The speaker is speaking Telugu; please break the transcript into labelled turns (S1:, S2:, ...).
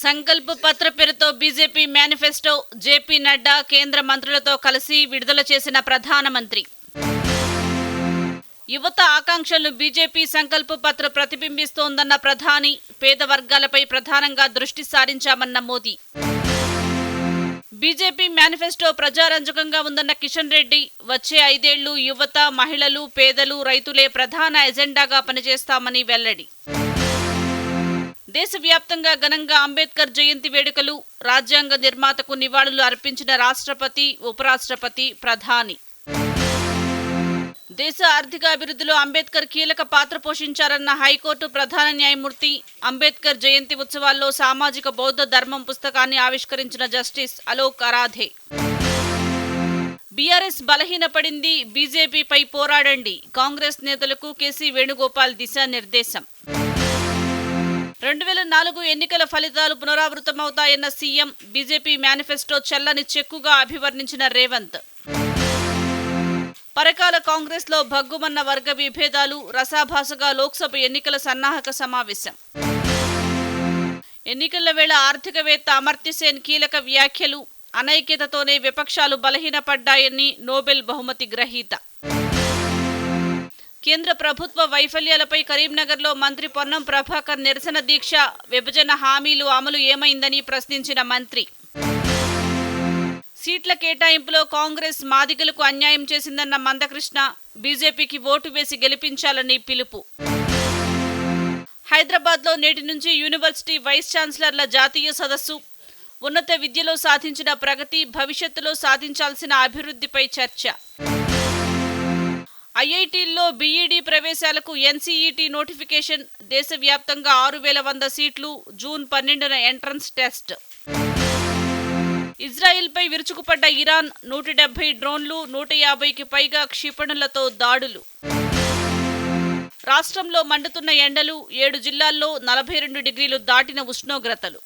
S1: సంకల్ప పత్ర పేరుతో బీజేపీ మేనిఫెస్టో జేపీ నడ్డా కేంద్ర మంత్రులతో కలిసి విడుదల చేసిన ప్రధానమంత్రి. యువత ఆకాంక్షలను బీజేపీ సంకల్ప పత్ర ప్రతిబింబిస్తోందన్న ప్రధాని. పేద వర్గాలపై ప్రధానంగా దృష్టి సారించామన్న మోదీ. బీజేపీ మేనిఫెస్టో ప్రజారంజకంగా ఉందన్న కిషన్ రెడ్డి. వచ్చే 5 ఏళ్లు యువత, మహిళలు, పేదలు, రైతులే ప్రధాన ఎజెండాగా పనిచేస్తామని వెల్లడి. దేశవ్యాప్తంగా ఘనంగా అంబేద్కర్ జయంతి వేడుకలు. రాజ్యాంగ నిర్మాతకు నివాళులు అర్పించిన రాష్ట్రపతి, ఉపరాష్ట్రపతి, ప్రధాని. దేశ ఆర్థిక అభివృద్ధిలో అంబేద్కర్ కీలక పాత్ర పోషించారన్న హైకోర్టు ప్రధాన న్యాయమూర్తి. అంబేద్కర్ జయంతి ఉత్సవాల్లో సామాజిక బౌద్ధ ధర్మం పుస్తకాన్ని ఆవిష్కరించిన జస్టిస్ అలోక్ అరాధే. బీఆర్ఎస్ బలహీనపడింది, బీజేపీపై పోరాడండి. కాంగ్రెస్ నేతలకు కేసీ వేణుగోపాల్ దిశానిర్దేశం. 2004 ఎన్నికల ఫలితాలు పునరావృతమవుతాయన్న సీఎం. బీజేపీ మేనిఫెస్టో చెల్లని చెక్కుగా అభివర్ణించిన రేవంత్. పరకాల కాంగ్రెస్లో భగ్గుమన్న వర్గ విభేదాలు. రసాభాసగా లోక్సభ ఎన్నికల సన్నాహక సమావేశం. ఎన్నికల వేళ ఆర్థికవేత్త అమర్త్యసేన్ కీలక వ్యాఖ్యలు. అనైక్యతతోనే విపక్షాలు బలహీనపడ్డాయని నోబెల్ బహుమతి గ్రహీత. కేంద్ర ప్రభుత్వ వైఫల్యాలపై కరీంనగర్లో మంత్రి పొన్నం ప్రభాకర్ నిరసన దీక్ష. విభజన హామీలు అమలు ఏమైందని ప్రశ్నించిన మంత్రి. సీట్ల కేటాయింపులో కాంగ్రెస్ మాదిగలకు అన్యాయం చేసిందన్న మందకృష్ణ. బీజేపీకి ఓటు వేసి గెలిపించాలని పిలుపు. హైదరాబాద్లో నేటి నుంచి యూనివర్సిటీ వైస్ ఛాన్సలర్ల జాతీయ సదస్సు. ఉన్నత విద్యలో సాధించిన ప్రగతి, భవిష్యత్తులో సాధించాల్సిన అభివృద్ధిపై చర్చ. ఐఐటీల్లో బీఈడీ ప్రవేశాలకు ఎన్సీఈటీ నోటిఫికేషన్. దేశవ్యాప్తంగా 6100 సీట్లు. జూన్ 12న ఎంట్రన్స్ టెస్ట్. ఇజ్రాయిల్పై విరుచుకుపడ్డ ఇరాన్. 170 డ్రోన్లు, 150కి పైగా క్షిపణులతో దాడులు. రాష్ట్రంలో మండుతున్న ఎండలు. 7 జిల్లాల్లో 42 డిగ్రీలు దాటిన ఉష్ణోగ్రతలు.